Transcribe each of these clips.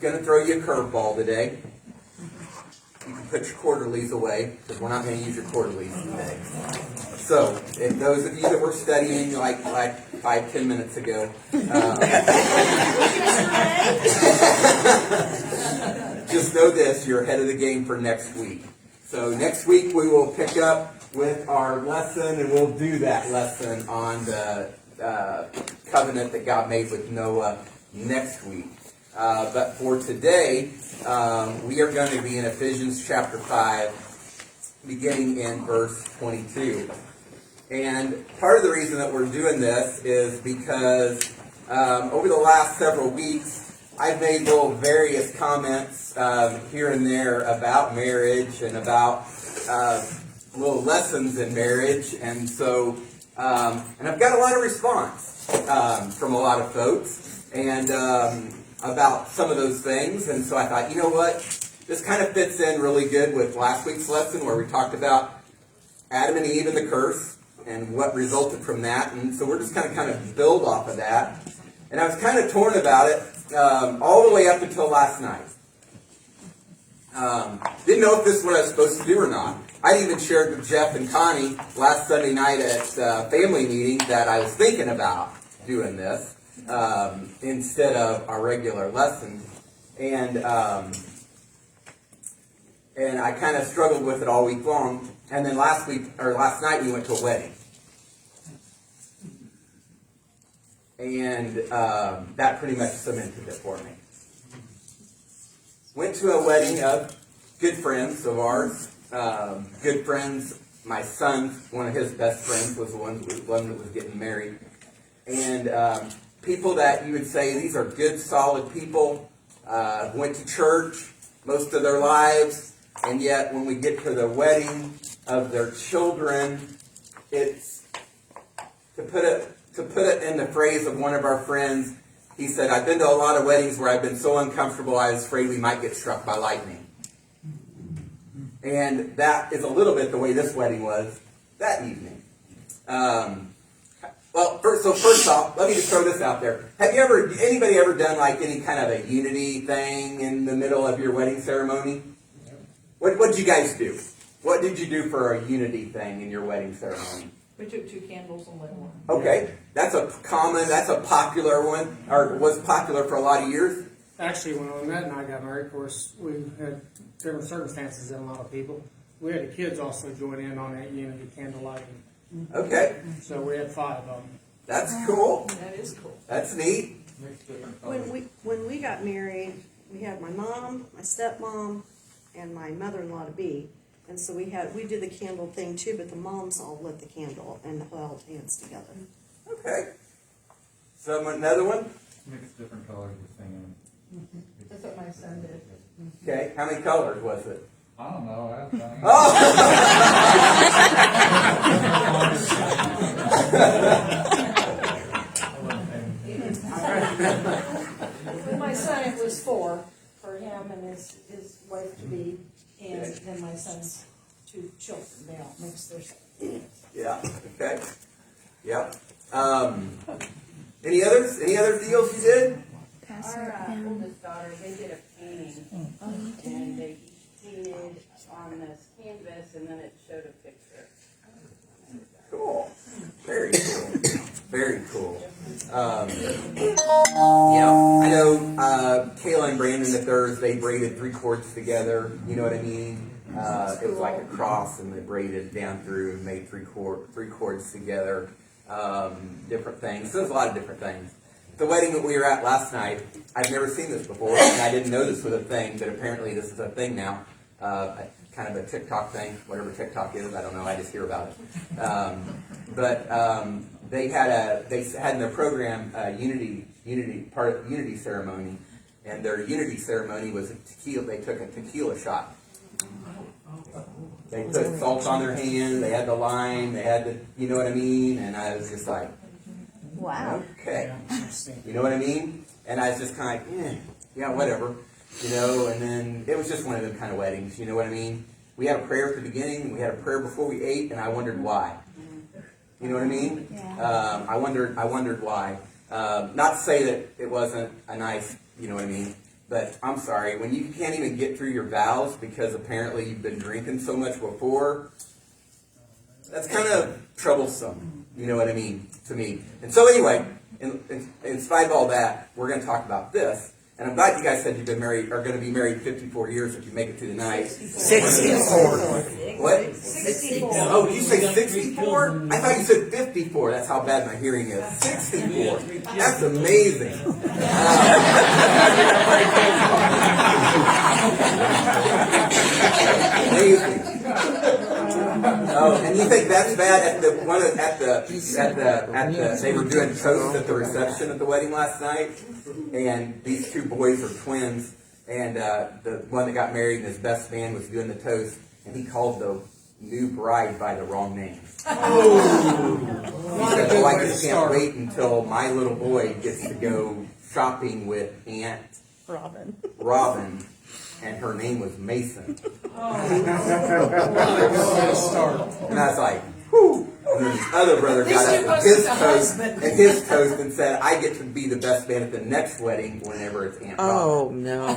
going to throw you a curveball today. You can put your quarterlies away, because we're not going to use your quarterlies today. So, if those of you that were studying like 5-10 minutes ago, just know this, you're ahead of the game for next week. So next week we will pick up with our lesson, and we'll do that lesson on the covenant that God made with Noah next week. But for today, we are going to be in Ephesians chapter 5, beginning in verse 22. And part of the reason that we're doing this is because over the last several weeks, I've made little various comments here and there about marriage and about little lessons in marriage. And so, and I've got a lot of response from a lot of folks and about some of those things. And so I thought, you know what? This kind of fits in really good with last week's lesson where we talked about Adam and Eve and the curse and what resulted from that. And so we're just going to kind of build off of that. And I was kind of torn about it all the way up until last night. Didn't know if this is what I was supposed to do or not. I even shared with Jeff and Connie last Sunday night at family meeting that I was thinking about doing this instead of our regular lesson. And I kind of struggled with it all week long. And then last night we went to a wedding. And that pretty much cemented it for me. Went to a wedding of good friends of ours. Good friends. My son, one of his best friends, was the one that was getting married. And people that you would say, these are good, solid people. Went to church most of their lives. And yet, when we get to the wedding of their children, it's, to put it in the phrase of one of our friends, he said, I've been to a lot of weddings where I've been so uncomfortable I was afraid we might get struck by lightning. And that is a little bit the way this wedding was that evening. First off, let me just throw this out there. Anybody ever done like any kind of a unity thing in the middle of your wedding ceremony? What did you guys do? What did you do for a unity thing in your wedding ceremony? We took 2 candles and lit one. Okay, that's a popular one, or was popular for a lot of years. Actually, when Lynette and I got married, of course, we had different circumstances than a lot of people. We had the kids also join in on that unity candle lighting. Okay. So we had 5 of them. That's cool. That is cool. That's neat. When we got married, we had my mom, my stepmom, and my mother-in-law to be. And so we did the candle thing too, but the moms all lit the candle and held hands together. Okay. Another one? Mix different colors of singing. That's what my son did. Okay. How many colors was it? I don't know. That's funny. With my son, it was 4 for him and his wife to be, and then my son's 2 children. They all mixed their stuff. Yeah. Okay. Yep. Any others? Any other deals you did? Our oldest daughter, they did a painting, and they painted on this canvas, and then it showed a picture. Cool. Very cool. Very cool. I know Kayla and Brandon at theirs, they braided 3 cords together. You know what I mean? It was like a cross, and they braided down through and made 3 cords together. Different things. So there's a lot of different things. The wedding that we were at last night, I've never seen this before, and I didn't know this was a thing, but apparently this is a thing now. Kind of a TikTok thing, whatever TikTok is, I don't know, I just hear about it. They had in their program a unity ceremony, and their unity ceremony was a tequila. They took a tequila shot. They put salt on their hand. They had the lime. They had the, you know what I mean. And I was just like, Wow. okay, you know what I mean. And I was just kind of yeah, whatever, you know. And then it was just one of them kind of weddings, you know what I mean. We had a prayer at the beginning. We had a prayer before we ate, and I wondered why. You know what I mean? Yeah. I wondered why. Not to say that it wasn't a nice, you know what I mean, But I'm sorry, when you can't even get through your vows because apparently you've been drinking so much before, that's kind of troublesome. You know what I mean? To me. And so anyway, in spite of all that, we're going to talk about this. And I'm glad you guys said you've been married, are going to be married 54 years if you make it through the night. 64. What? 64. Oh, did you say 64? I thought you said 54. That's how bad my hearing is. 64. That's amazing. Amazing. Oh, and you think that's bad? They were doing toast at the reception at the wedding last night, and these two boys are twins, and the one that got married and his best man was doing the toast, and he called the new bride by the wrong name. Oh, He said, "Oh, I just can't wait until my little boy gets to go shopping with Aunt Robin, and her name was Mason." And I was like, whew. And then the other brother got up with his toast and said, "I get to be the best man at the next wedding whenever it's Aunt Robin." Oh, no.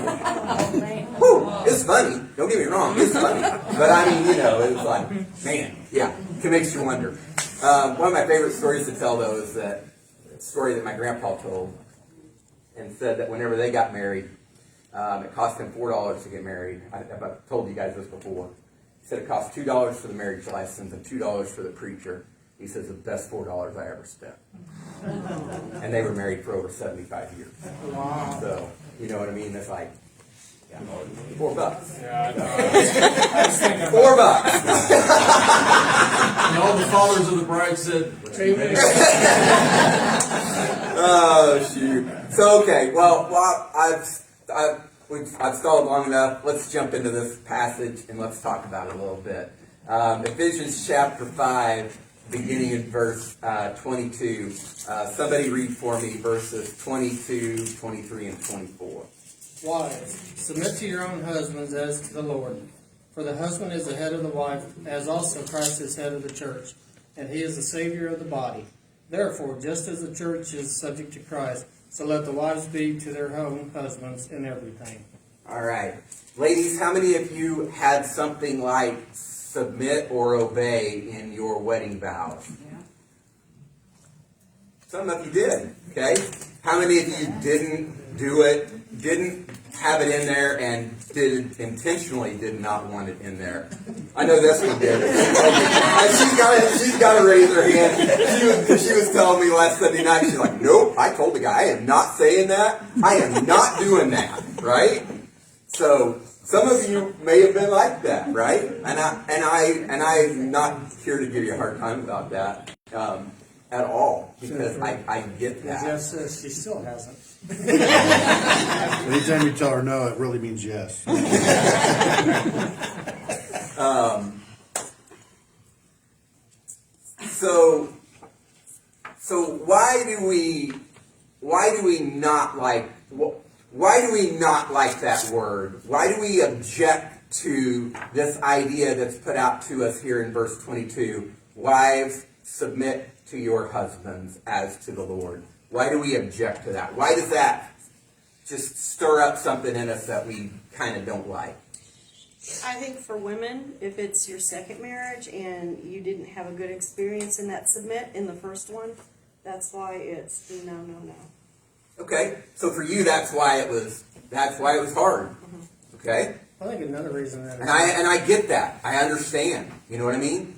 Whew, it's funny. Don't get me wrong, it's funny. But I mean, it was like, man, yeah, it makes you wonder. One of my favorite stories to tell, though, is that story that my grandpa told, and said that whenever they got married, it cost him $4 to get married. I've told you guys this before. He said it cost $2 for the marriage license and $2 for the preacher. He says the best $4 I ever spent. And they were married for over 75 years. wow. So, you know what I mean? It's like, yeah, $4. Yeah, $4. And all the fathers of the bride said, Amen. Oh, shoot. So, okay, well, I've stalled long enough. Let's jump into this passage and let's talk about it a little bit. Ephesians chapter 5, beginning in verse 22. Somebody read for me verses 22, 23, and 24. Wives, submit to your own husbands as to the Lord. For the husband is the head of the wife, as also Christ is head of the church, and he is the Savior of the body. Therefore, just as the church is subject to Christ, so let the wives be to their own husbands in everything. All right. Ladies, how many of you had something like submit or obey in your wedding vows? Some of you did, okay? How many of you didn't do it, didn't have it in there, and intentionally did not want it in there? I know this one did. She's got to raise her hand. She was telling me last Sunday night, she's like, "Nope, I told the guy, I am not saying that. I am not doing that," right? So some of you may have been like that, right? And I'm not here to give you a hard time about that at all, because I get that. Jeff says she still hasn't. Anytime you tell her no, it really means yes. So why do we not like that word? Why do we object to this idea that's put out to us here in verse 22? Wives, submit to your husbands as to the Lord. Why do we object to that? Why does that just stir up something in us that we kind of don't like? I think for women, if it's your second marriage and you didn't have a good experience in that submit in the first one, that's why it's no. Okay, so for you, that's why it was hard. Okay, I think another reason that and I get that. I understand. You know what I mean?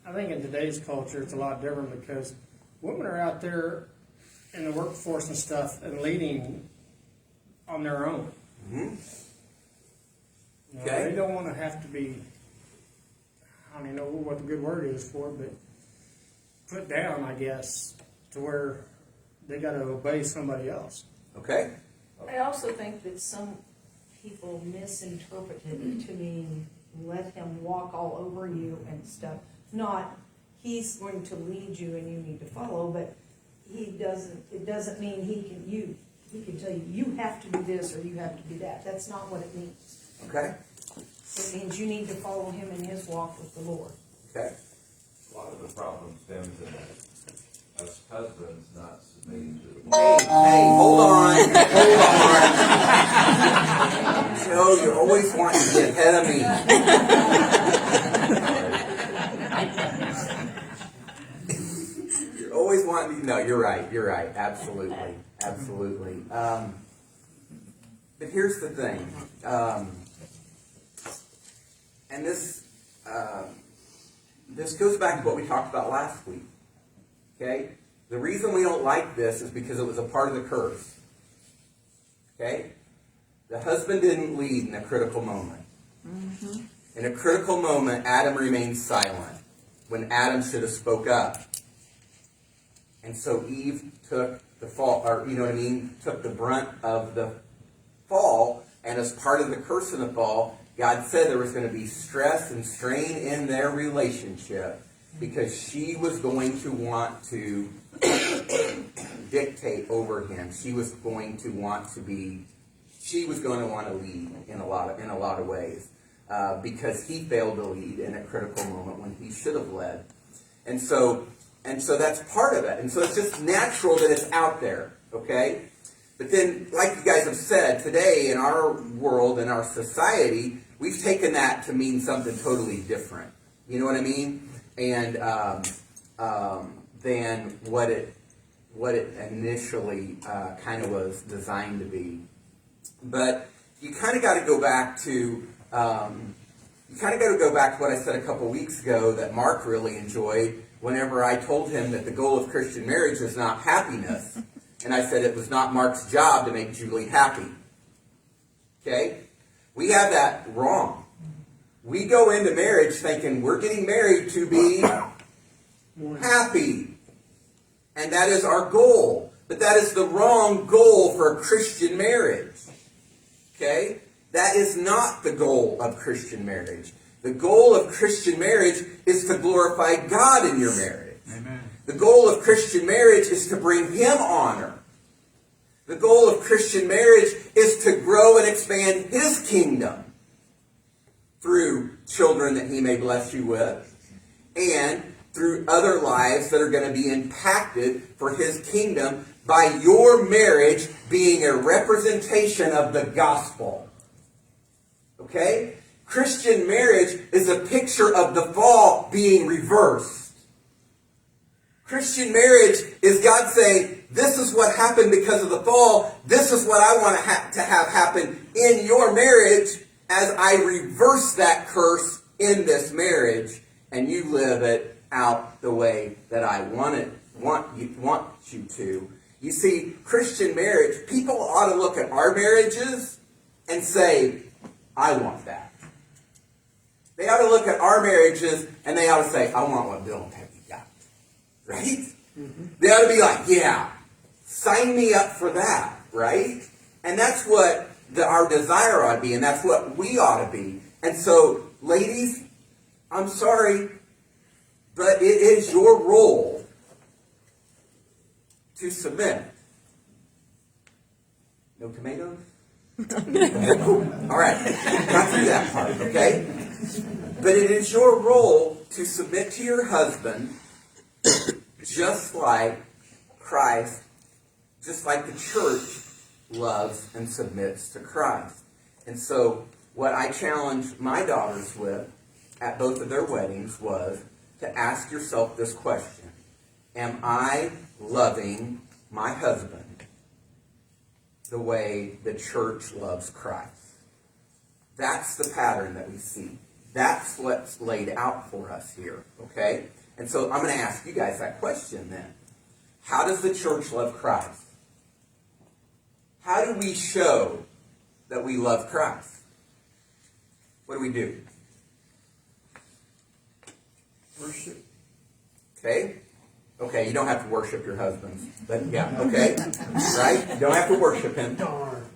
I think in today's culture it's a lot different because women are out there in the workforce and stuff and leading on their own. Mm-hmm. You know, Okay. They don't want to have to be, I don't even know what the good word is for it, but put down, I guess, to where they got to obey somebody else. Okay. I also think that some people misinterpreted it to mean let him walk all over you and stuff. Not he's going to lead you and you need to follow, but it doesn't mean he can tell you, you have to do this or you have to do that. That's not what it means. Okay. It means you need to follow him in his walk with the Lord. Okay. A lot of the problem stems in us husbands not meeting too. Hey, hold on. Joe, you're always wanting to get ahead of me. You're always wanting to, no, you're right, absolutely. But here's the thing, and this goes back to what we talked about last week, okay? The reason we don't like this is because it was a part of the curse, okay? The husband didn't lead in a critical moment. In a critical moment, Adam remained silent when Adam should have spoke up. And so Eve took the fall, or you know what I mean, took the brunt of the fall, and as part of the curse of the fall, God said there was going to be stress and strain in their relationship because she was going to want to dictate over him. She was going to want to lead in a lot of ways because he failed to lead in a critical moment when he should have led. And so that's part of it. And so it's just natural that it's out there, okay? But then, like you guys have said, today in our world, in our society, we've taken that to mean something totally different. You know what I mean? And than what it initially kind of was designed to be. But you kind of got to go back to what I said a couple weeks ago that Mark really enjoyed whenever I told him that the goal of Christian marriage is not happiness. And I said it was not Mark's job to make Julie happy. Okay? We have that wrong. We go into marriage thinking we're getting married to be happy. And that is our goal. But that is the wrong goal for a Christian marriage. Okay? That is not the goal of Christian marriage. The goal of Christian marriage is to glorify God in your marriage. Amen. The goal of Christian marriage is to bring Him honor. The goal of Christian marriage is to grow and expand His kingdom through children that He may bless you with and through other lives that are going to be impacted for His kingdom by your marriage being a representation of the gospel. Okay? Christian marriage is a picture of the fall being reversed. Christian marriage is God saying, this is what happened because of the fall. This is what I want to have happen in your marriage as I reverse that curse in this marriage and you live it out the way that I want you to. You see, Christian marriage, people ought to look at our marriages and say, I want that. They ought to look at our marriages and they ought to say, I want what Bill and Peggy got. Right? Mm-hmm. They ought to be like, yeah, sign me up for that. Right? And that's what our desire ought to be, and that's what we ought to be. And so, ladies, I'm sorry, but it is your role to submit. No tomatoes? All right, got through that part, okay? But it is your role to submit to your husband just like Christ, just like the church loves and submits to Christ. And so what I challenged my daughters with at both of their weddings was to ask yourself this question. Am I loving my husband the way the church loves Christ? That's the pattern that we see. That's what's laid out for us here, okay? And so I'm going to ask you guys that question then. How does the church love Christ? How do we show that we love Christ? What do? Worship. Okay? Okay, you don't have to worship your husbands. But yeah, okay? Right? You don't have to worship him.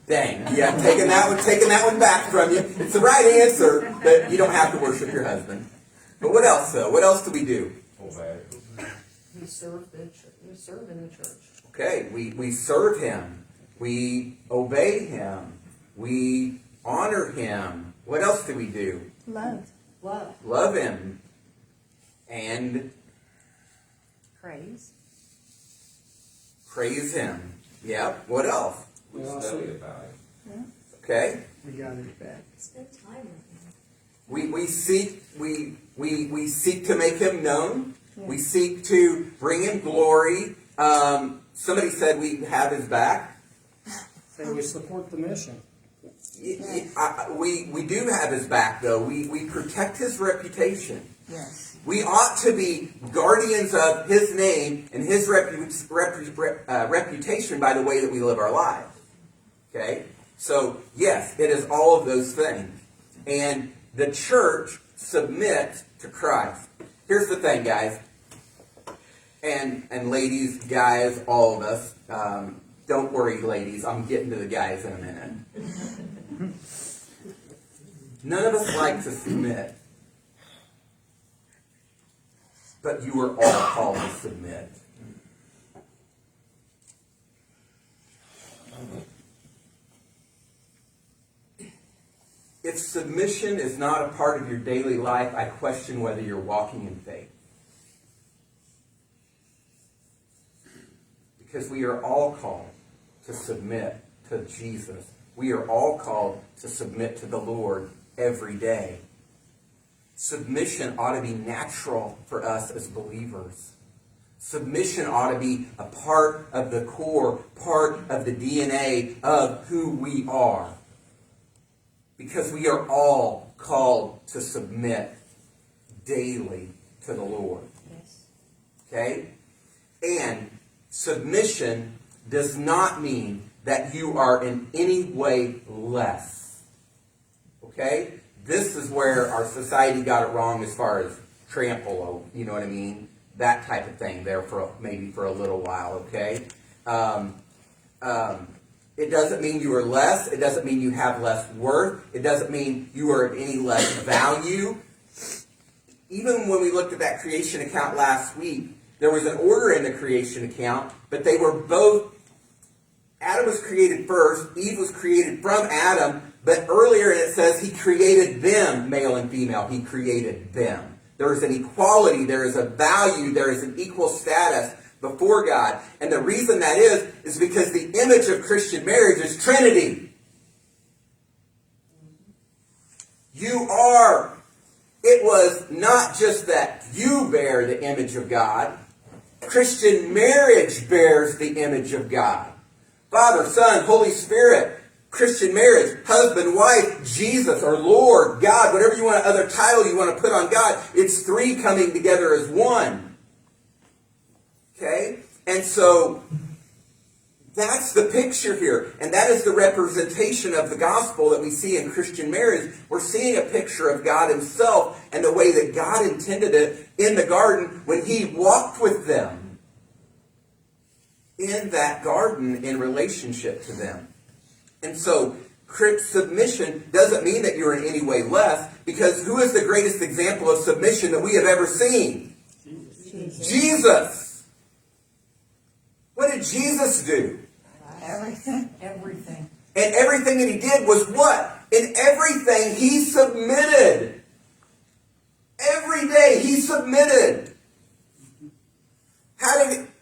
Dang. Yeah, taking that one back from you. It's the right answer, but you don't have to worship your husband. But what else though? What else do we do? Obey. We serve in the church. Okay, we serve him. We obey him. We honor him. What else do we do? Love. Love him. And Praise. Praise Him. Yep. What else? We Well, study about it. Okay. We got it back. Spend time with him. We seek to make Him known. We seek to bring Him glory. Somebody said we have His back. Say we support the mission. We do have His back, though. We protect His reputation. Yes. We ought to be guardians of His name and His reputation by the way that we live our lives. Okay? So, yes, it is all of those things. And the church submits to Christ. Here's the thing, guys. And ladies, guys, all of us. Don't worry, ladies. I'm getting to the guys in a minute. None of us like to submit. But you are all called to submit. If submission is not a part of your daily life, I question whether you're walking in faith. Because we are all called to submit to Jesus. We are all called to submit to the Lord every day. Submission ought to be natural for us as believers. Submission ought to be a part of the core, part of the DNA of who we are. Because we are all called to submit daily to the Lord. Yes. Okay? And submission does not mean that you are in any way less. Okay? This is where our society got it wrong as far as trample, you know what I mean? That type of thing there for maybe for a little while, okay? It doesn't mean you are less. It doesn't mean you have less worth. It doesn't mean you are of any less value. Even when we looked at that creation account last week, there was an order in the creation account, but they were both, Adam was created first, Eve was created from Adam, but earlier it says He created them, male and female. He created them. There is an equality, there is a value, there is an equal status before God. And the reason that is because the image of Christian marriage is Trinity. You are. It was not just that you bear the image of God. Christian marriage bears the image of God. Father, Son, Holy Spirit. Christian marriage, husband, wife, Jesus, or Lord, God, whatever you want, other title you want to put on God. It's three coming together as one. Okay? And so, that's the picture here. And that is the representation of the gospel that we see in Christian marriage. We're seeing a picture of God Himself and the way that God intended it in the garden when He walked with them in that garden in relationship to them. And so, submission doesn't mean that you're in any way less, because who is the greatest example of submission that we have ever seen? Jesus. What did Jesus do? Everything. Everything. And everything that He did was what? In everything He submitted. Every day He submitted.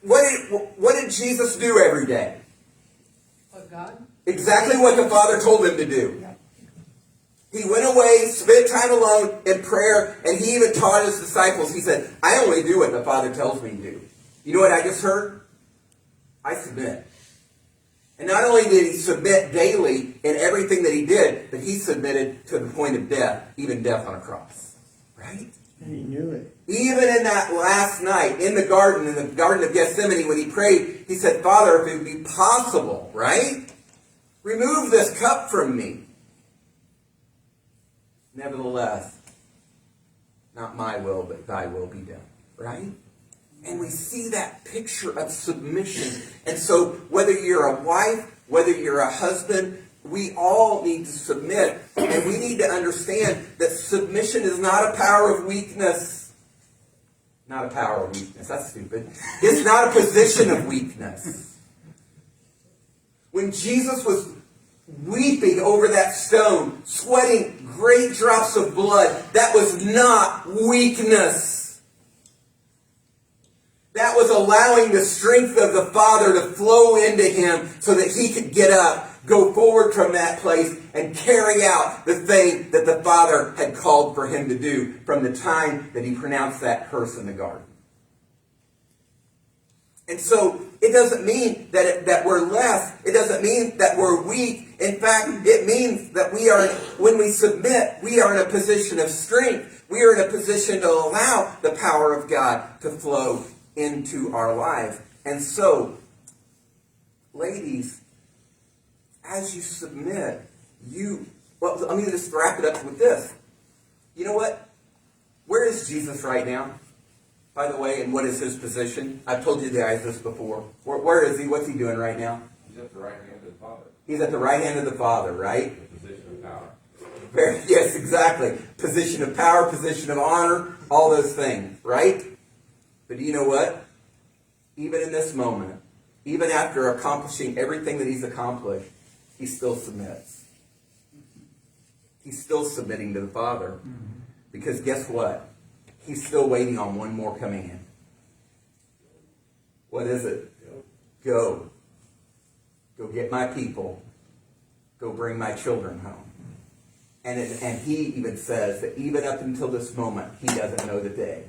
What did Jesus do every day? What God? Exactly what the Father told Him to do. He went away, spent time alone in prayer, and He even taught His disciples. He said, I only do what the Father tells me to do. You know what I just heard? I submit. And not only did He submit daily in everything that He did, but He submitted to the point of death, even death on a cross. Right? And He knew it. Even in that last night, in the Garden of Gethsemane, when He prayed, He said, Father, if it would be possible, right? Remove this cup from me. Nevertheless, not my will, but Thy will be done. Right? And we see that picture of submission. And so, whether you're a wife, whether you're a husband, we all need to submit. And we need to understand that submission is not a power of weakness. Not a power of weakness. That's stupid. It's not a position of weakness. When Jesus was weeping over that stone, sweating great drops of blood, that was not weakness. That was allowing the strength of the Father to flow into him so that he could get up, go forward from that place, and carry out the thing that the Father had called for him to do from the time that he pronounced that curse in the garden. And so it doesn't mean that we're less. It doesn't mean that we're weak. In fact, it means that when we submit, we are in a position of strength. We are in a position to allow the power of God to flow into our lives. And so, ladies, as you submit, well, let me just wrap it up with this. You know what? Where is Jesus right now? By the way, and what is his position? I've told you guys this before. Where is he? What's he doing right now? He's at the right hand of the Father. He's at the right hand of the Father, right? The position of power. Yes, exactly. Position of power, position of honor, all those things, right? But do you know what? Even in this moment, even after accomplishing everything that he's accomplished, he still submits. He's still submitting to the Father. Because guess what? He's still waiting on one more command. What is it? Go. Go get my people. Go bring my children home. And he even says that even up until this moment, he doesn't know the day.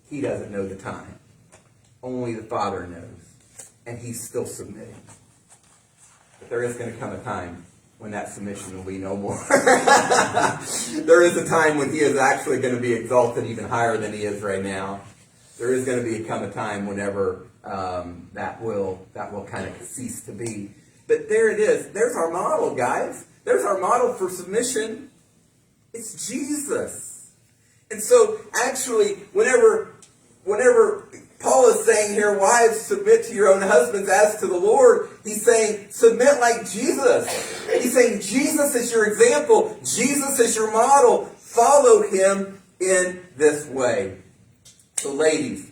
He doesn't know the time. Only the Father knows. And he's still submitting. But there is going to come a time when that submission will be no more. There is a time when he is actually going to be exalted even higher than he is right now. There is going to become a time whenever that will kind of cease to be. But there it is. There's our model, guys. There's our model for submission. It's Jesus. And so, actually, whenever Paul is saying here, wives, submit to your own husbands as to the Lord, he's saying, submit like Jesus. He's saying, Jesus is your example. Jesus is your model. Follow him in this way. So, ladies,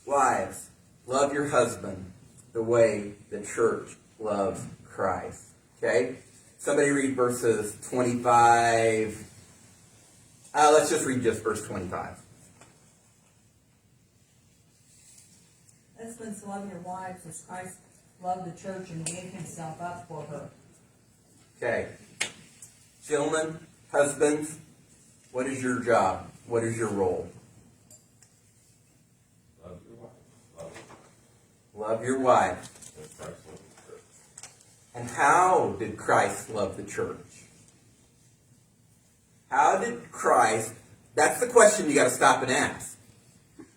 wives, love your husband the way the church loves Christ. Okay? Somebody read verses 25. Let's just read just verse 25. Husbands, love your wives as Christ loved the church and gave himself up for her. Okay. Gentlemen, husbands, what is your job? What is your role? Love your wife. Love your wife. As Christ loved the church. And how did Christ love the church? How did Christ... That's the question you got to stop and ask.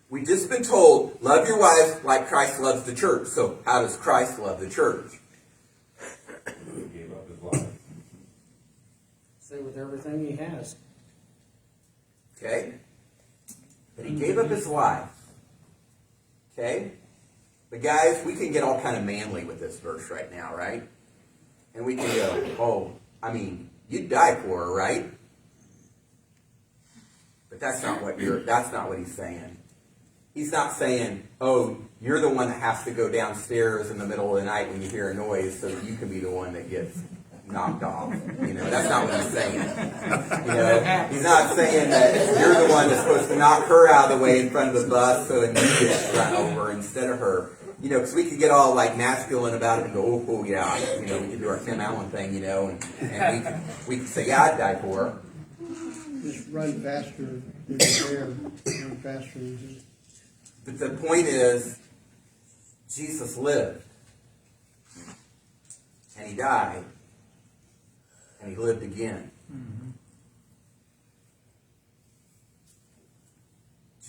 We've just been told, love your wives like Christ loves the church. So how does Christ love the church? He gave up his life. Say with everything he has. Okay? But he gave up his life. Okay? But guys, we can get all kind of manly with this verse right now, right? And we can go, you'd die for her, right? But that's not what he's saying. He's not saying, oh, you're the one that has to go downstairs in the middle of the night when you hear a noise so that you can be the one that gets knocked off. That's not what he's saying. He's not saying that you're the one that's supposed to knock her out of the way in front of the bus so that you get run over instead of her. Because we could get all like masculine about it and go, oh yeah, we could do our Tim Allen thing, and we could say, yeah, I'd die for her. Just run faster than you can, run faster than you. But the point is, Jesus lived, and he died, and he lived again. Mm-hmm.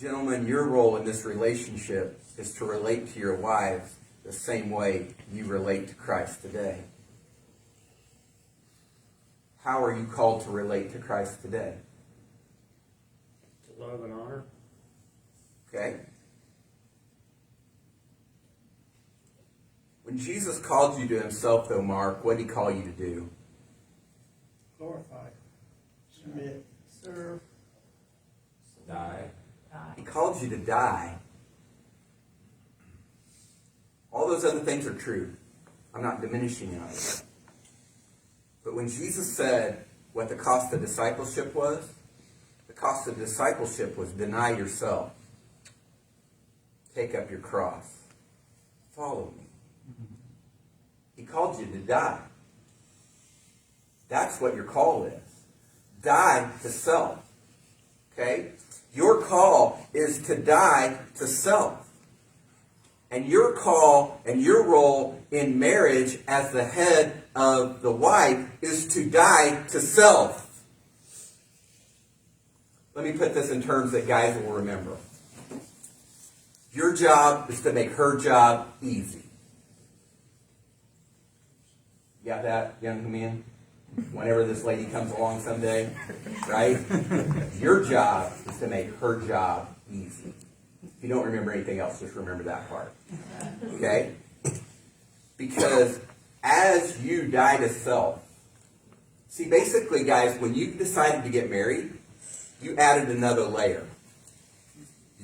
Gentlemen, your role in this relationship is to relate to your wives the same way you relate to Christ today. How are you called to relate to Christ today? To love and honor. Okay? When Jesus called you to himself, though, Mark, what did he call you to do? Glorify. Submit. Serve. Die. He called you to die. All those other things are true. I'm not diminishing it. But when Jesus said what the cost of discipleship was, the cost of discipleship was deny yourself. take up your cross. Follow me. He called you to die. That's what your call is. Die to self. Okay? Your call is to die to self. And your call and your role in marriage as the head of the wife is to die to self. Let me put this in terms that guys will remember. Your job is to make her job easy. You got that, young man? Whenever this lady comes along someday, right? Your job is to make her job easy. If you don't remember anything else, just remember that part. Okay? Because as you die to self, see, basically, guys, when you decided to get married, you added another layer.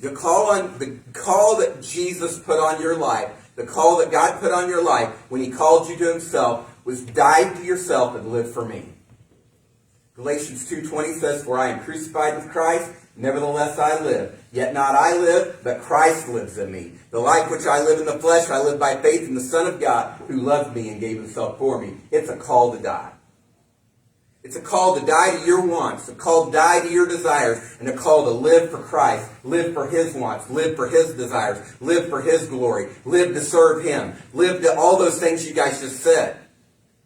The call that Jesus put on your life, the call that God put on your life when he called you to himself was die to yourself and live for me. Galatians 2:20 says, "For I am crucified with Christ, nevertheless I live. Yet not I live, but Christ lives in me. The life which I live in the flesh, I live by faith in the Son of God, who loved me and gave himself for me." It's a call to die. It's a call to die to your wants, a call to die to your desires, and a call to live for Christ, live for his wants, live for his desires, live for his glory, live to serve him, live to all those things you guys just said.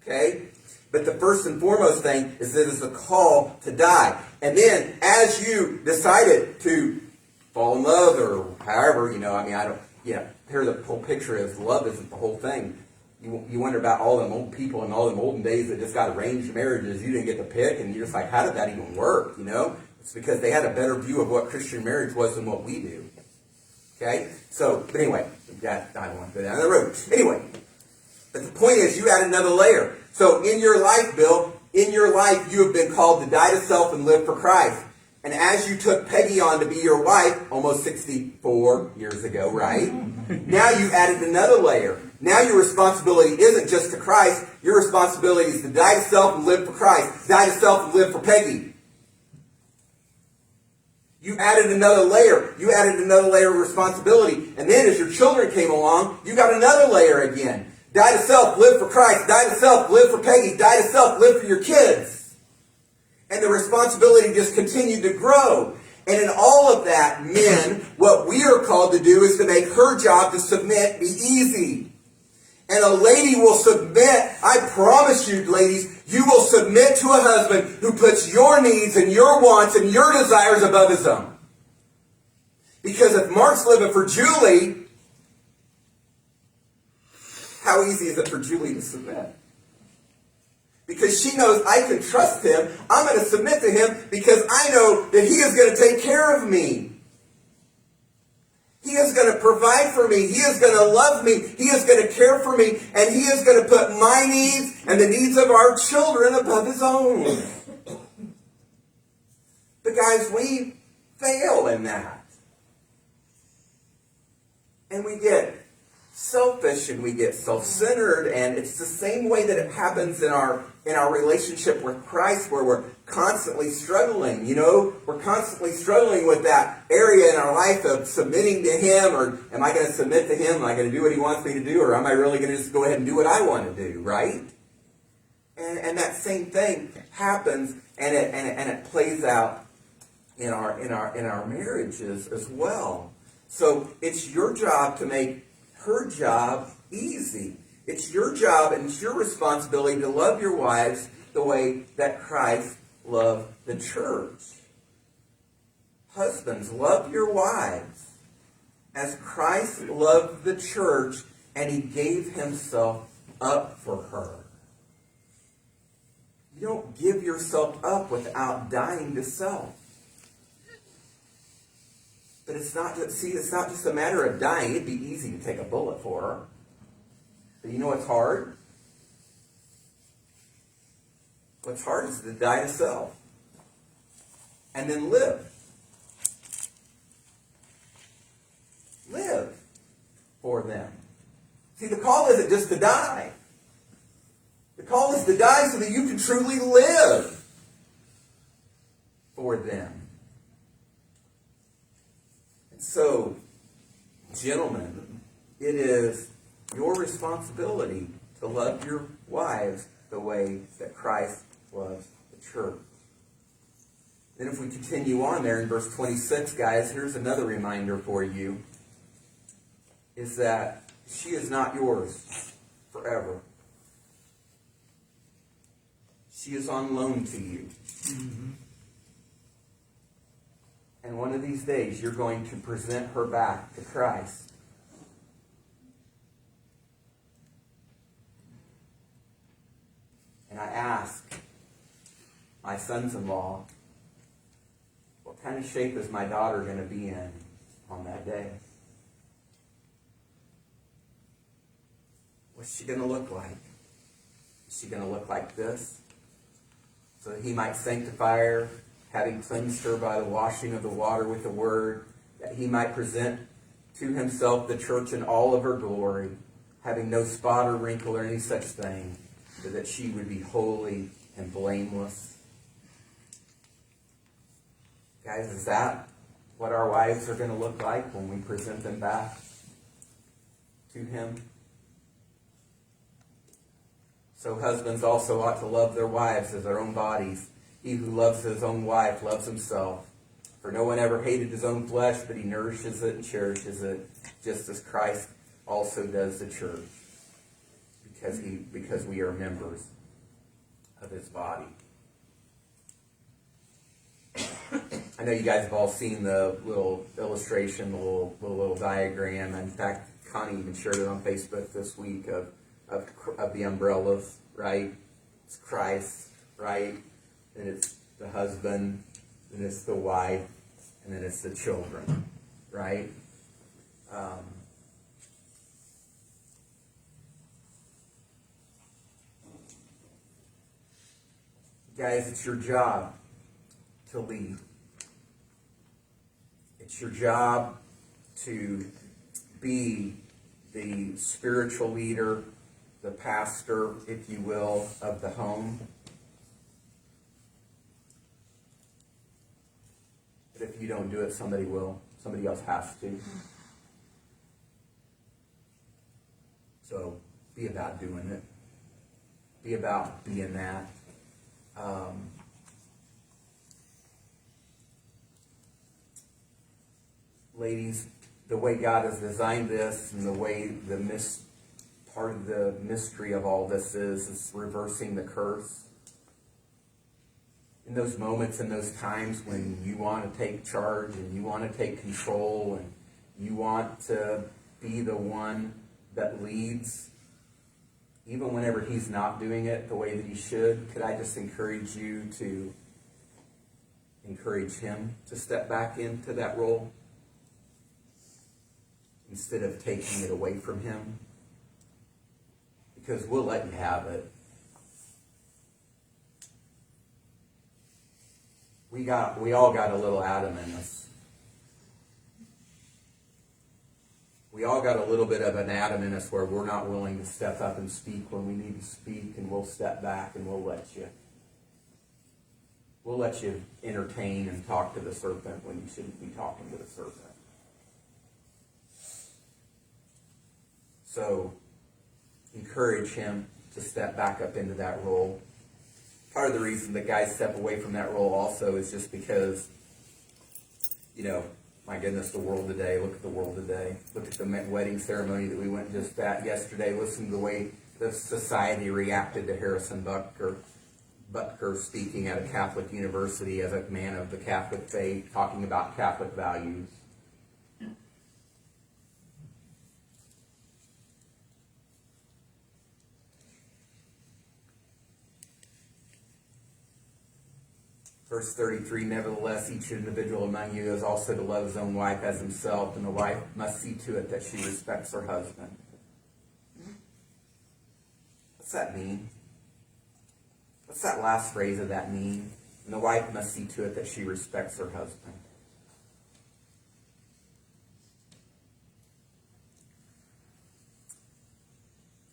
Okay? But the first and foremost thing is that it's a call to die. And then, as you decided to fall in love, or however, here the whole picture is love isn't the whole thing. You wonder about all them old people in all them olden days that just got arranged marriages. You didn't get to pick, and you're just like, how did that even work? It's because they had a better view of what Christian marriage was than what we do. Okay? So, but anyway, I don't want to go down the road. Anyway, but the point is, you add another layer. So in your life, Bill, in your life, you have been called to die to self and live for Christ. And as you took Peggy on to be your wife, almost 64 years ago, right? Now you added another layer. Now your responsibility isn't just to Christ. Your responsibility is to die to self and live for Christ. Die to self and live for Peggy. You added another layer. You added another layer of responsibility. And then as your children came along, you got another layer again. Die to self, live for Christ. Die to self, live for Peggy. Die to self, live for your kids. And the responsibility just continued to grow. And in all of that, men, what we are called to do is to make her job to submit be easy. And a lady will submit, I promise you, ladies, you will submit to a husband who puts your needs and your wants and your desires above his own. Because if Mark's living for Julie, how easy is it for Julie to submit? Because she knows I can trust him. I'm going to submit to him because I know that he is going to take care of me. He is going to provide for me. He is going to love me. He is going to care for me. And he is going to put my needs and the needs of our children above his own. But guys, we fail in that. And we get selfish and we get self-centered, and it's the same way that it happens in our relationship with Christ, where we're constantly struggling. We're constantly struggling with that area in our life of submitting to him, or am I going to submit to him? Am I going to do what he wants me to do, or am I really going to just go ahead and do what I want to do, right? And that same thing happens, and it plays out in our marriages as well. So it's your job to make her job easy. It's your job and it's your responsibility to love your wives the way that Christ loved the church. Husbands, love your wives as Christ loved the church, and he gave himself up for her. You don't give yourself up without dying to self. But it's not just a matter of dying. It'd be easy to take a bullet for her. But you know what's hard? What's hard is to die to self. And then live. Live for them. See, the call isn't just to die. The call is to die so that you can truly live for them. So, gentlemen, it is your responsibility to love your wives the way that Christ loves the church. Then if we continue on there in verse 26, guys, here's another reminder for you, is that she is not yours forever. She is on loan to you. Mm-hmm. And one of these days, you're going to present her back to Christ. And I ask my sons-in-law, what kind of shape is my daughter going to be in on that day? What's she going to look like? Is she going to look like this? So that he might sanctify her, having cleansed her by the washing of the water with the word, that he might present to himself the church in all of her glory, having no spot or wrinkle or any such thing, but that she would be holy and blameless. Guys, is that what our wives are going to look like when we present them back to him? So husbands also ought to love their wives as their own bodies. He who loves his own wife loves himself. For no one ever hated his own flesh, but he nourishes it and cherishes it, just as Christ also does the church, because we are members of his body. I know you guys have all seen the little illustration, the little diagram. In fact, Connie even shared it on Facebook this week of the umbrellas, right? It's Christ, right? And it's the husband, and it's the wife, and then it's the children, right? Guys, it's your job to lead. It's your job to be the spiritual leader, the pastor, if you will, of the home. But if you don't do it, somebody will. Somebody else has to. So be about doing it. Be about being that. Ladies, the way God has designed this and the way part of the mystery of all this is reversing the curse. In those moments, in those times when you want to take charge and you want to take control and you want to be the one that leads, even whenever he's not doing it the way that he should, could I just encourage you to encourage him to step back into that role instead of taking it away from him? Because we'll let you have it. We all got a little Adam in us. We all got a little bit of an Adam in us where we're not willing to step up and speak when we need to speak, and we'll step back and we'll let you entertain and talk to the serpent when you shouldn't be talking to the serpent. So encourage him to step back up into that role. Part of the reason that guys step away from that role also is just because, my goodness, the world today, look at the world today. Look at the wedding ceremony that we went just at yesterday. Listen to the way the society reacted to Harrison Butker speaking at a Catholic university as a man of the Catholic faith, talking about Catholic values. Verse 33, nevertheless, each individual among you is also to love his own wife as himself, and the wife must see to it that she respects her husband. What's that mean? What's that last phrase of that mean? And the wife must see to it that she respects her husband.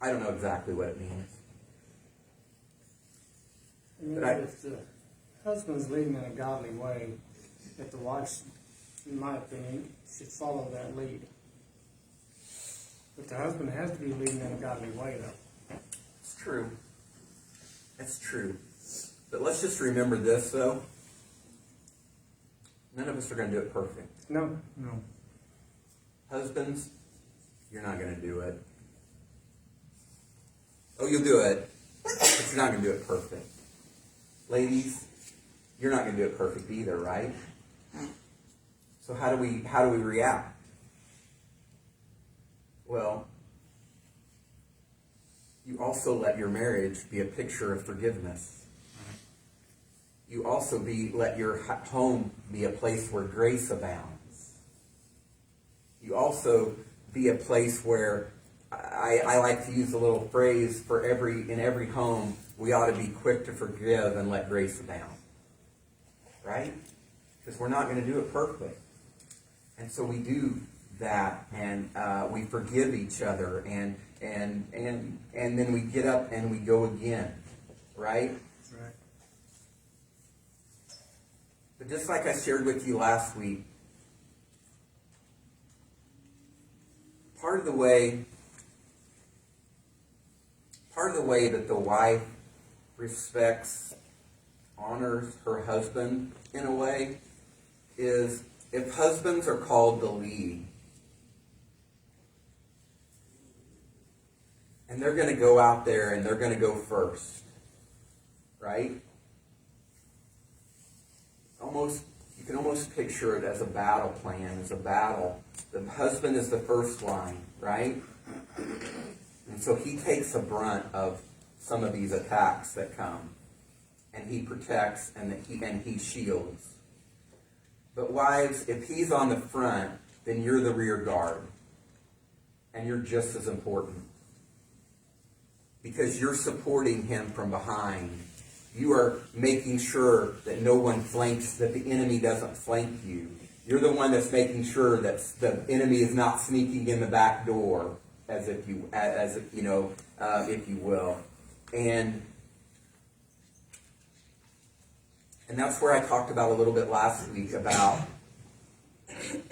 I don't know exactly what it means. If the husband's leading in a godly way, that the wife, in my opinion, should follow that lead. But the husband has to be leading in a godly way, though. It's true. It's true. But let's just remember this, though. None of us are going to do it perfect. No. Husbands, you're not going to do it. Oh, you'll do it, but you're not going to do it perfect. Ladies, you're not going to do it perfect either, right? So how do we react? Well, you also let your marriage be a picture of forgiveness. You also let your home be a place where grace abounds. You also be a place where I like to use a little phrase in every home, we ought to be quick to forgive and let grace abound. Right? Because we're not going to do it perfect. And so we do that, and we forgive each other, and then we get up and we go again. Right? Right. But just like I shared with you last week, part of the way that the wife respects, honors her husband in a way is if husbands are called to lead, and they're going to go out there and they're going to go first, right? You can almost picture it as a battle plan, as a battle. The husband is the first line, right? And so he takes the brunt of some of these attacks that come. And he protects and he shields. But wives, if he's on the front, then you're the rear guard. And you're just as important. Because you're supporting him from behind. You are making sure that no one flanks, that the enemy doesn't flank you. You're the one that's making sure that the enemy is not sneaking in the back door, if you will. And that's where I talked about a little bit last week about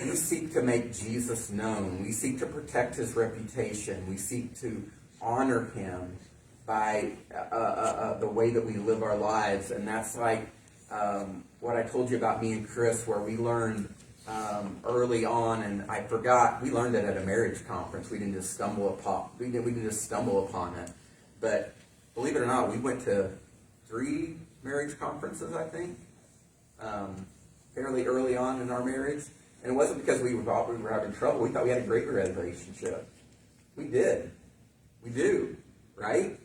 we seek to make Jesus known. We seek to protect his reputation. We seek to honor him by the way that we live our lives. And that's like what I told you about me and Chris, where we learned early on, and I forgot, we learned it at a marriage conference. We didn't just stumble upon it. But believe it or not, we went to 3 marriage conferences, I think, fairly early on in our marriage. And it wasn't because we were having trouble. We thought we had a great relationship. We did. We do. Right?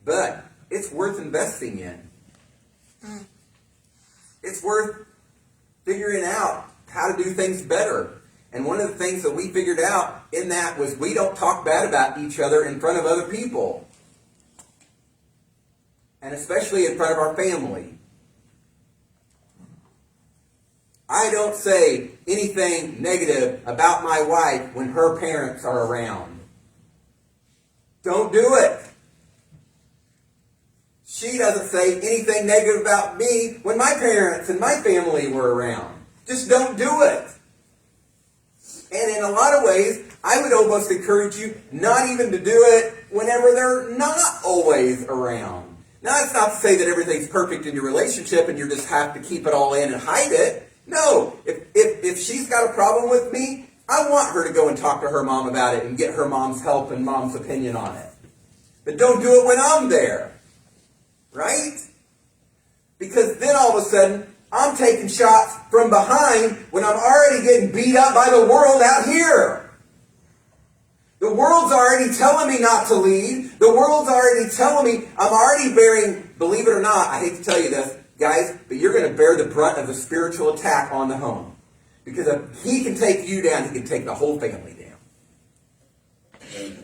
But it's worth investing in. It's worth figuring out how to do things better. And one of the things that we figured out in that was we don't talk bad about each other in front of other people. And especially in front of our family. I don't say anything negative about my wife when her parents are around. Don't do it. She doesn't say anything negative about me when my parents and my family were around. Just don't do it. And in a lot of ways, I would almost encourage you not even to do it whenever they're not always around. Now, that's not to say that everything's perfect in your relationship and you just have to keep it all in and hide it. No, if she's got a problem with me, I want her to go and talk to her mom about it and get her mom's help and mom's opinion on it. But don't do it when I'm there. Right? Because then all of a sudden, I'm taking shots from behind when I'm already getting beat up by the world out here. The world's already telling me not to lead. The world's already telling me I'm already bearing, believe it or not, I hate to tell you this, guys, but you're going to bear the brunt of the spiritual attack on the home. Because if he can take you down, he can take the whole family down.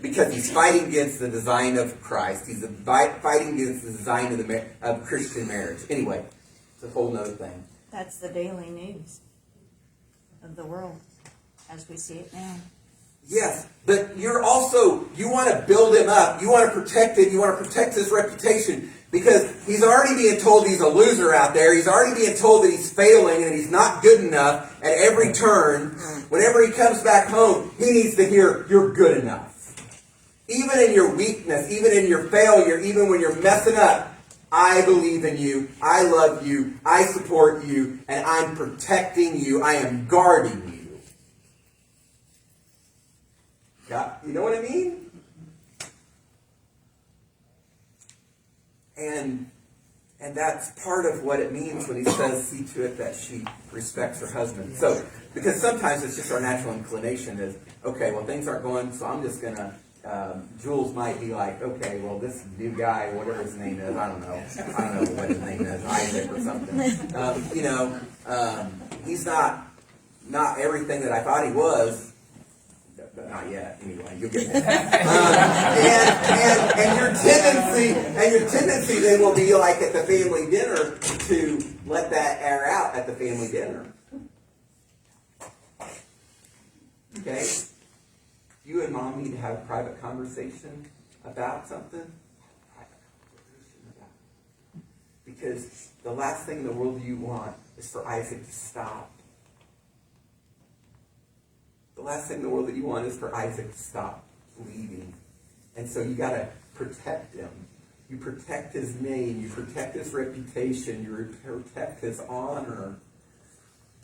Because he's fighting against the design of Christ. He's fighting against the design of Christian marriage. Anyway, it's a whole nother thing. That's the daily news of the world as we see it now. Yes, but you want to build him up. You want to protect him. You want to protect his reputation. Because he's already being told he's a loser out there. He's already being told that he's failing and he's not good enough at every turn. Whenever he comes back home, he needs to hear, you're good enough. Even in your weakness, even in your failure, even when you're messing up, I believe in you, I love you, I support you, and I'm protecting you, I am guarding you. You know what I mean? And that's part of what it means when he says, see to it that she respects her husband. So, because sometimes it's just our natural inclination is, okay, well, things aren't going, so I'm just going to, Jules might be like, okay, well, this new guy, whatever his name is, I don't know what his name is, Isaac or something. He's not everything that I thought he was. But not yet. Anyway, you'll get there. And your tendency then will be like at the family dinner to let that air out at the family dinner. Okay, you and mom need to have a private conversation about something. Because the last thing in the world you want is for Isaac to stop. The last thing in the world that you want is for Isaac to stop bleeding. And so you got to protect him. You protect his name. You protect his reputation. You protect his honor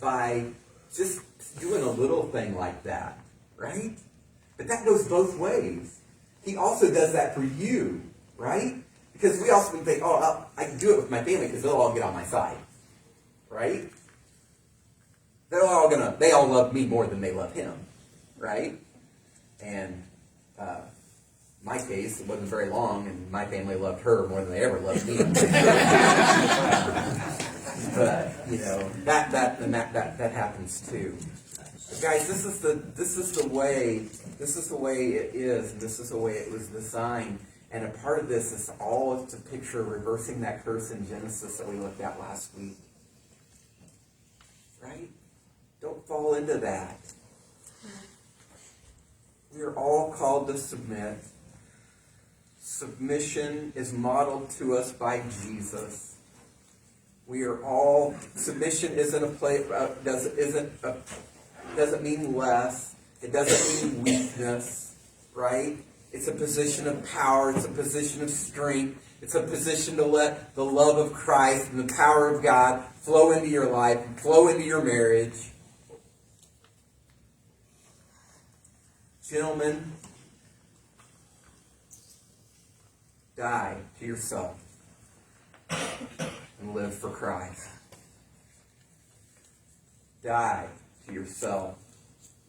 by just doing a little thing like that, right? But that goes both ways. He also does that for you, right? Because we often think, oh, I can do it with my family because they'll all get on my side, right? They all love me more than they love him, right? And my case, it wasn't very long, and my family loved her more than they ever loved me. But that happens too. But guys, this is the way it is, and this is the way it was designed. And a part of this is all to picture reversing that curse in Genesis that we looked at last week, right? Don't fall into that. We are all called to submit. Submission is modeled to us by Jesus. We are all, submission isn't a place, doesn't mean less. It doesn't mean weakness, right? It's a position of power. It's a position of strength. It's a position to let the love of Christ and the power of God flow into your life and flow into your marriage. Gentlemen, die to yourself and live for Christ. Die to yourself,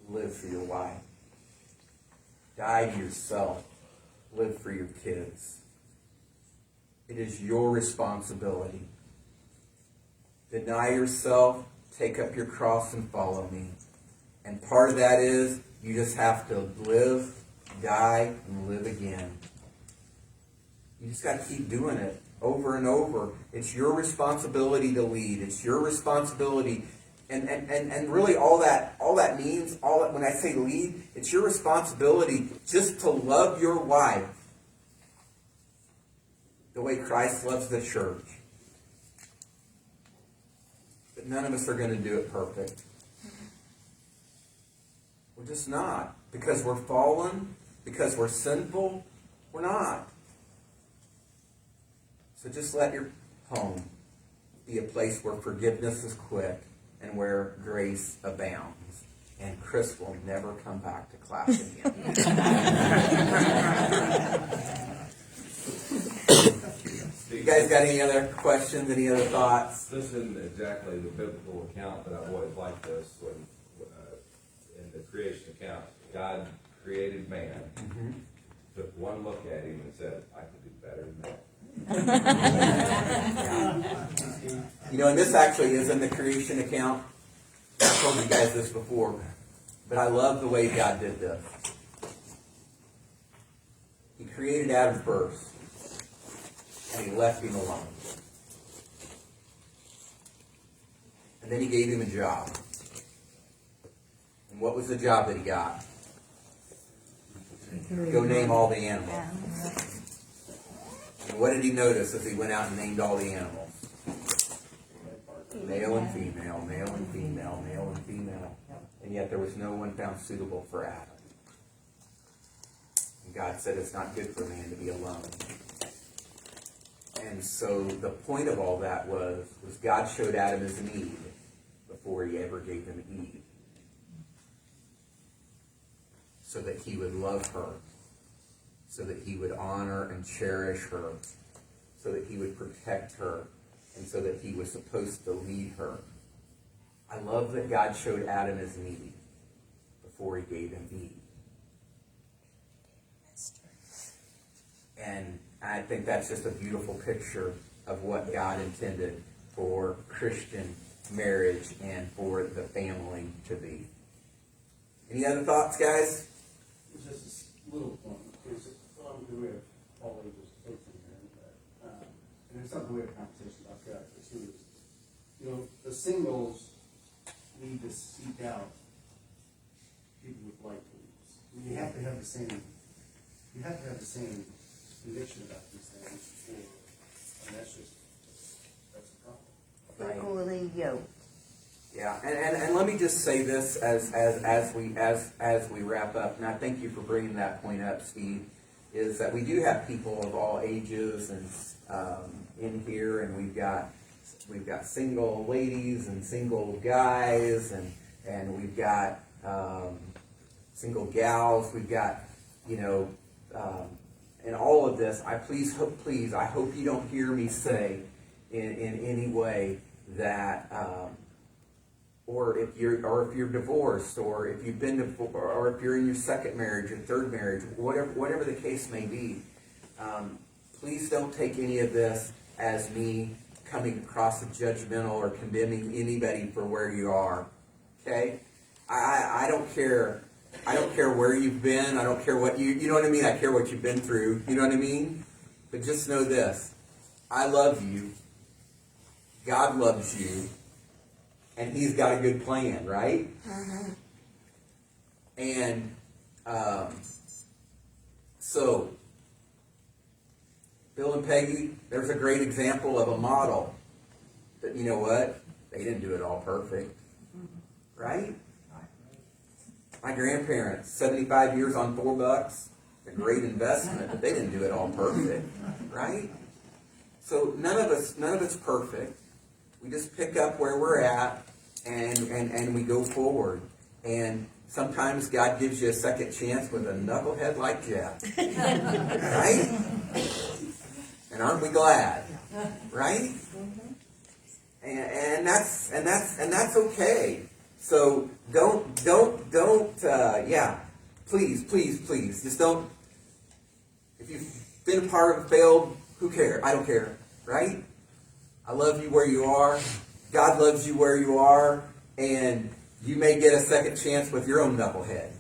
live for your wife. Die to yourself, live for your kids. It is your responsibility. Deny yourself, take up your cross and follow me. And part of that is you just have to live, die, and live again. You just got to keep doing it over and over. It's your responsibility to lead. It's your responsibility. And really all that means, when I say lead, it's your responsibility just to love your wife the way Christ loves the church. But none of us are going to do it perfect. We're just not. Because we're fallen, because we're sinful, we're not. So just let your home be a place where forgiveness is quick and where grace abounds. And Chris will never come back to class again. You guys got any other questions, any other thoughts? This isn't exactly the biblical account, but I've always liked this when in the creation account, God created man, took one look at him and said, I can do better than that. And this actually is in the creation account. I've told you guys this before, but I love the way God did this. He created Adam first, and he left him alone. And then he gave him a job. And what was the job that he got? Go name all the animals. And what did he notice as he went out and named all the animals? Male and female, male and female, male and female. And yet there was no one found suitable for Adam. And God said it's not good for man to be alone. And so the point of all that was God showed Adam his need before he ever gave him Eve. So that he would love her. So that he would honor and cherish her. So that he would protect her. And so that he was supposed to lead her. I love that God showed Adam his need before he gave him Eve. And I think that's just a beautiful picture of what God intended for Christian marriage and for the family to be. Any other thoughts, guys? It's just a little point. It's we have all ages folks in here, but, and it's something we have a conversation about. God, the singles need to seek out people with like beliefs. You have to have the same. You have to have the same conviction about these things, and that's a problem. Equally yoked. Yeah, and let me just say this as we wrap up, and I thank you for bringing that point up, Steve, is that we do have people of all ages and in here, and we've got single ladies and single guys, and we've got single gals, we've got and all of this. I hope you don't hear me say in any way that. Or if you're divorced, or if you've been divorced, or if you're in your second marriage or third marriage, whatever the case may be, please don't take any of this as me coming across as judgmental or condemning anybody for where you are. Okay, I don't care. I don't care where you've been. I don't care what you know what I mean. I care what you've been through. You know what I mean. But just know this: I love you. God loves you. And he's got a good plan, right? Mm-hmm. And so, Bill and Peggy, there's a great example of a model. But you know what? They didn't do it all perfect. Right? My grandparents, 75 years on $4, a great investment, but they didn't do it all perfect. Right? So none of it's perfect. We just pick up where we're at and we go forward. And sometimes God gives you a second chance with a knucklehead like Jeff. Right? And aren't we glad? Right? And that's okay. So please, just don't. If you've been a part of failed, who cares? I don't care. Right? I love you where you are. God loves you where you are. And you may get a second chance with your own knucklehead.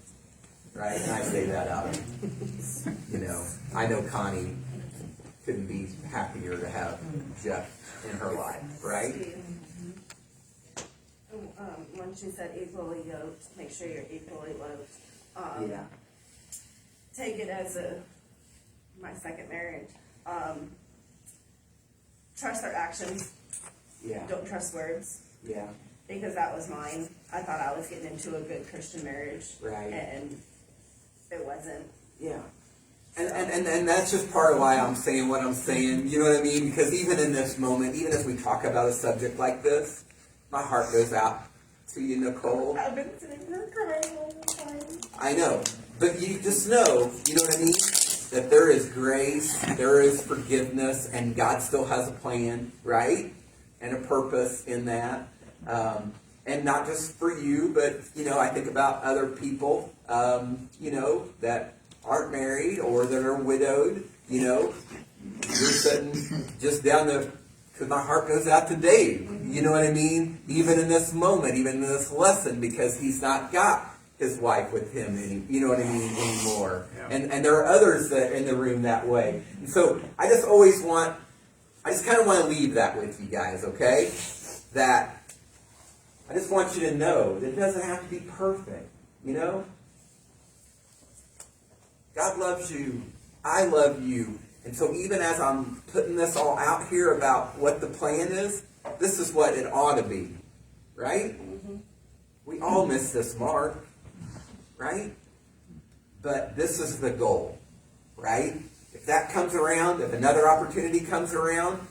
Right? And I say that out of, I know Connie couldn't be happier to have Jeff in her life. Right? When she said equally yoked, make sure you're equally yoked. Yeah. Take it as my second marriage. Trust their actions. Yeah. Don't trust words. Yeah. Because that was mine. I thought I was getting into a good Christian marriage. Right. And it wasn't. Yeah. And that's just part of why I'm saying what I'm saying. You know what I mean? Because even in this moment, even as we talk about a subject like this, my heart goes out to you, Nicole. I've been sitting here crying all the time. I know. But you just know, you know what I mean? That there is grace, there is forgiveness, and God still has a plan, right? And a purpose in that. And not just for you, but, I think about other people, that aren't married or that are widowed, You're sitting just down because my heart goes out to Dave, you know what I mean? Even in this moment, even in this lesson, because he's not got his wife with him, you know what I mean, anymore. Yeah. And there are others that in the room that way. And so I just kind of want to leave that with you guys, okay? That I just want you to know that it doesn't have to be perfect, God loves you. I love you. And so even as I'm putting this all out here about what the plan is, this is what it ought to be, right? Mm-hmm. We all miss this mark, right? But this is the goal. right? If that comes around, if another opportunity comes around,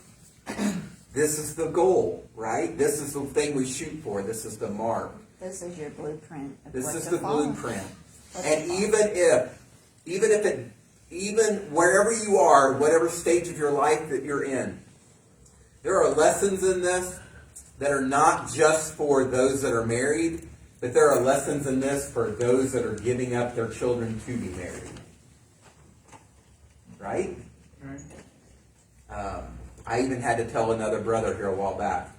this is the goal, right? This is the thing we shoot for. This is the mark. This is your blueprint of This what is to the follow. blueprint. What And to follow. even wherever you are, whatever stage of your life that you're in, there are lessons in this that are not just for those that are married, but there are lessons in this for those that are giving up their children to be married. Right? I even had to tell another brother here a while back.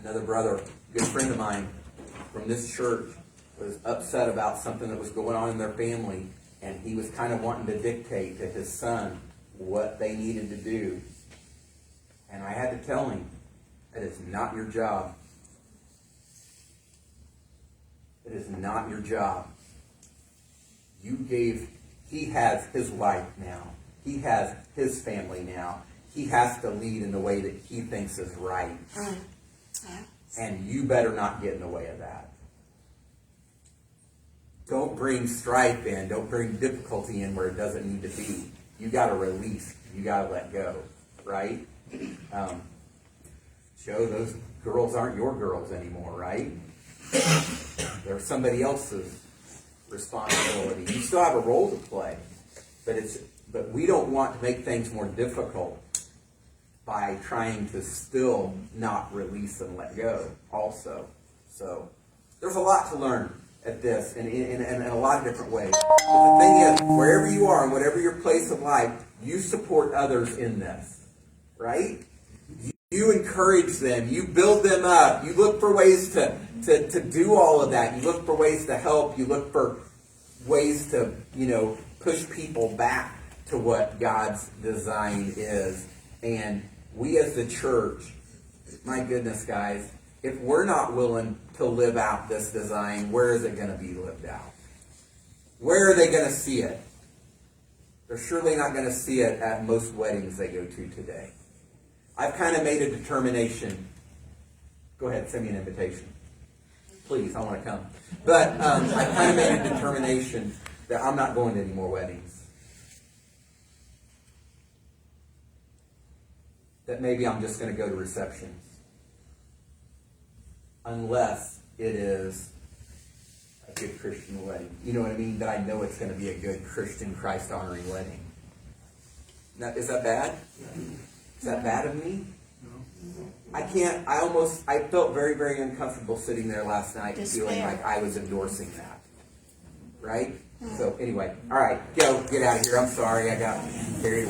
Another brother, a good friend of mine from this church, was upset about something that was going on in their family, and he was kind of wanting to dictate to his son what they needed to do. And I had to tell him, that is not your job. It is not your job. He has his life now. He has his family now. He has to lead in the way that he thinks is right. And you better not get in the way of that. Don't bring strife in. Don't bring difficulty in where it doesn't need to be. You got to release. You got to let go. Right? Joe, those girls aren't your girls anymore, right? They're somebody else's responsibility. You still have a role to play, but we don't want to make things more difficult by trying to still not release and let go also. So there's a lot to learn at this in a lot of different ways. But the thing is, wherever you are and whatever your place of life, you support others in this, right? You encourage them. You build them up. You look for ways to do all of that. You look for ways to help. You look for ways to, push people back to what God's design is. And we as the church, my goodness, guys, if we're not willing to live out this design, where is it going to be lived out? Where are they going to see it? They're surely not going to see it at most weddings they go to today. I've kind of made a determination. Go ahead, send me an invitation. Please, I want to come. But I've kind of made a determination that I'm not going to any more weddings. That maybe I'm just going to go to receptions. Unless it is a good Christian wedding. You know what I mean? That I know it's going to be a good Christian, Christ-honoring wedding. Now, is that bad? Is that bad of me? I felt very, very uncomfortable sitting there last night and feeling like I was endorsing that. Right? So anyway, all right, get out of here. I'm sorry, I got carried away.